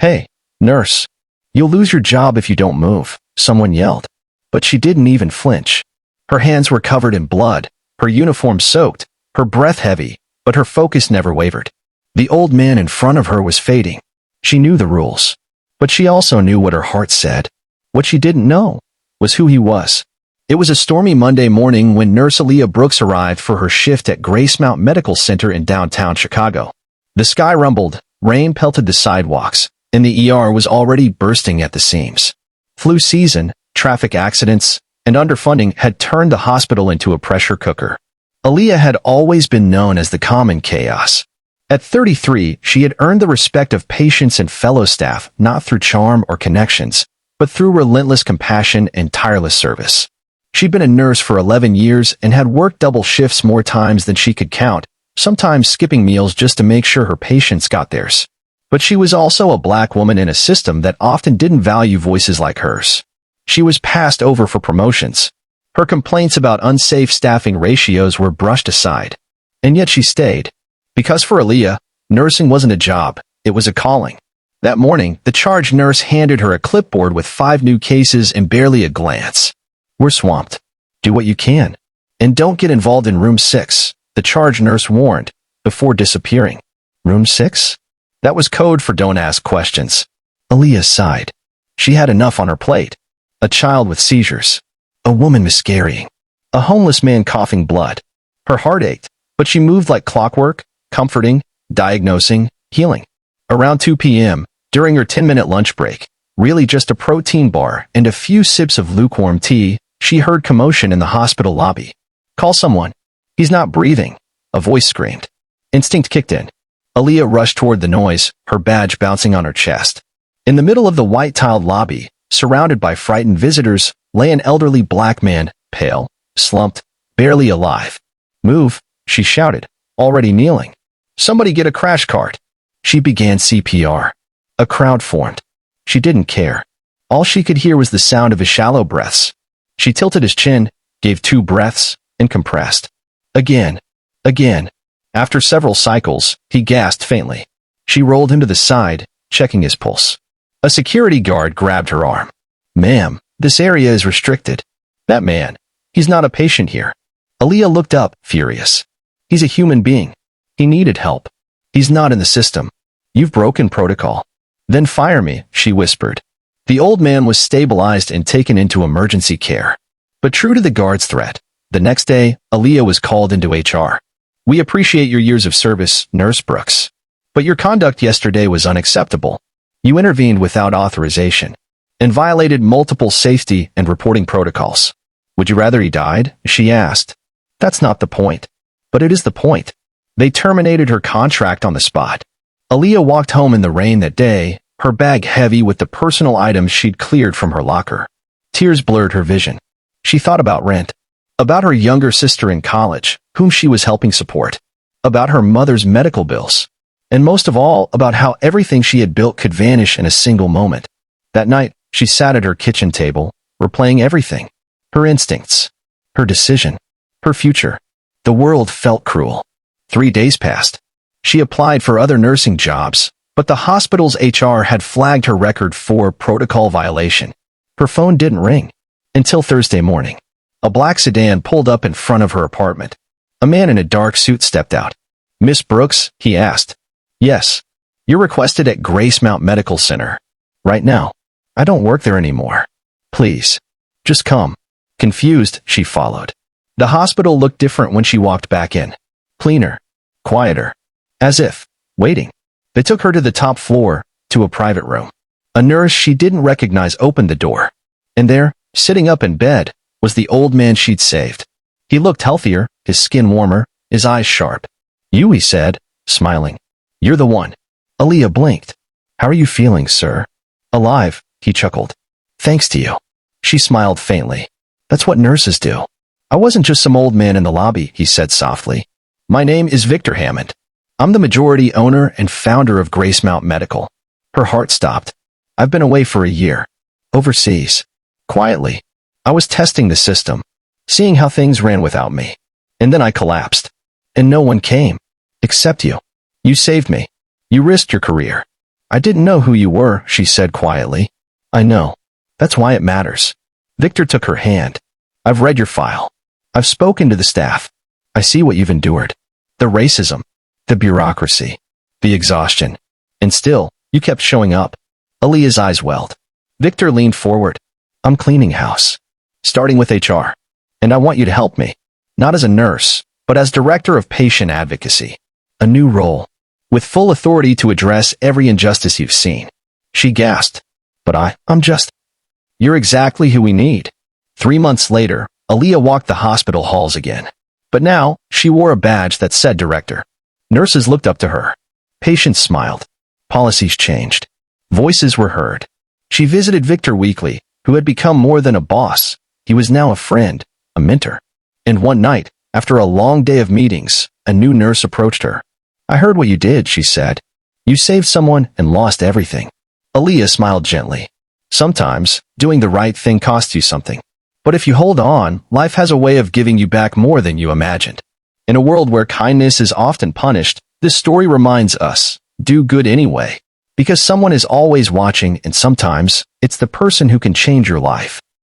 "Hey, nurse, you'll lose your job if you don't move," someone yelled. But she didn't even flinch. Her hands were covered in blood, her uniform soaked, her breath heavy, but her focus never wavered. The old man in front of her was fading. She knew the rules, but she also knew what her heart said. What she didn't know was who he was. It was a stormy Monday morning when Nurse Aaliyah Brooks arrived for her shift at Gracemount Medical Center in downtown Chicago. The sky rumbled, rain pelted the sidewalks, and the ER was already bursting at the seams. Flu season, traffic accidents, and underfunding had turned the hospital into a pressure cooker. Aaliyah had always been known as the calm in chaos. At 33, she had earned the respect of patients and fellow staff not through charm or connections, but through relentless compassion and tireless service. She'd been a nurse for 11 years and had worked double shifts more times than she could count, sometimes skipping meals just to make sure her patients got theirs. But she was also a black woman in a system that often didn't value voices like hers. She was passed over for promotions. Her complaints about unsafe staffing ratios were brushed aside. And yet she stayed. Because for Aaliyah, nursing wasn't a job, it was a calling. That morning, the charge nurse handed her a clipboard with 5 new cases and barely a glance. "We're swamped. Do what you can. And don't get involved in room 6, the charge nurse warned, before disappearing. Room 6? That was code for don't ask questions. Aaliyah sighed. She had enough on her plate. A child with seizures. A woman miscarrying. A homeless man coughing blood. Her heart ached, but she moved like clockwork, comforting, diagnosing, healing. Around 2 p.m., during her 10-minute lunch break, really just a protein bar and a few sips of lukewarm tea, she heard commotion in the hospital lobby. "Call someone. He's not breathing," a voice screamed. Instinct kicked in. Aaliyah rushed toward the noise, her badge bouncing on her chest. In the middle of the white-tiled lobby, surrounded by frightened visitors, lay an elderly black man, pale, slumped, barely alive. "Move," she shouted, already kneeling. "Somebody get a crash cart." She began CPR. A crowd formed. She didn't care. All she could hear was the sound of his shallow breaths. She tilted his chin, gave 2 breaths, and compressed. Again. Again. After several cycles, he gasped faintly. She rolled him to the side, checking his pulse. A security guard grabbed her arm. "Ma'am, this area is restricted." "That man. He's not a patient here." Aaliyah looked up, furious. "He's a human being. He needed help. He's not in the system. You've broken protocol." "Then fire me," she whispered. The old man was stabilized and taken into emergency care. But true to the guard's threat, the next day, Aaliyah was called into HR. "We appreciate your years of service, Nurse Brooks. But your conduct yesterday was unacceptable. You intervened without authorization and violated multiple safety and reporting protocols. Would you rather he died?" she asked. "That's not the point." "But it is the point." They terminated her contract on the spot. Aaliyah walked home in the rain that day, her bag heavy with the personal items she'd cleared from her locker. Tears blurred her vision. She thought about rent, about her younger sister in college, whom she was helping support, about her mother's medical bills, and most of all, about how everything she had built could vanish in a single moment. That night, she sat at her kitchen table, replaying everything. Her instincts, her decision, her future. The world felt cruel. 3 days passed. She applied for other nursing jobs, but the hospital's HR had flagged her record for protocol violation. Her phone didn't ring until Thursday morning. A black sedan pulled up in front of her apartment. A man in a dark suit stepped out. "Miss Brooks?" he asked. "Yes. You're requested at Gracemount Medical Center. Right now. I don't work there anymore. Please. Just come." Confused, she followed. The hospital looked different when she walked back in. Cleaner. Quieter. As if waiting. They took her to the top floor, to a private room. A nurse she didn't recognize opened the door. And there, sitting up in bed, was the old man she'd saved. He looked healthier, his skin warmer, his eyes sharp. "You," he said, smiling. "You're the one." Aaliyah blinked. "How are you feeling, sir?" "Alive," he chuckled. "Thanks to you." She smiled faintly. "That's what nurses do." "I wasn't just some old man in the lobby," he said softly. "My name is Victor Hammond. I'm the majority owner and founder of Gracemount Medical." Her heart stopped. "I've been away for a year. Overseas. Quietly. I was testing the system, seeing how things ran without me. And then I collapsed. And no one came. Except you. You saved me. You risked your career. I didn't know who you were, she said quietly. I know. That's why it matters. Victor took her hand. I've read your file. I've spoken to the staff. I see what you've endured. The racism, the bureaucracy, the exhaustion. And still, you kept showing up. Aaliyah's eyes welled. Victor leaned forward. I'm cleaning house. Starting with HR. And I want you to help me. Not as a nurse, but as director of patient advocacy. A new role. With full authority to address every injustice you've seen. She gasped. But I'm just... You're exactly who we need. 3 months later, Aaliyah walked the hospital halls again. But now, she wore a badge that said director. Nurses looked up to her. Patients smiled. Policies changed. Voices were heard. She visited Victor weekly, who had become more than a boss. He was now a friend, a mentor. And one night, after a long day of meetings, a new nurse approached her. I heard what you did, she said. You saved someone and lost everything. Aaliyah smiled gently. Sometimes, doing the right thing costs you something. But if you hold on, life has a way of giving you back more than you imagined. In a world where kindness is often punished, this story reminds us, do good anyway. Because someone is always watching, and sometimes, it's the person who can change your life.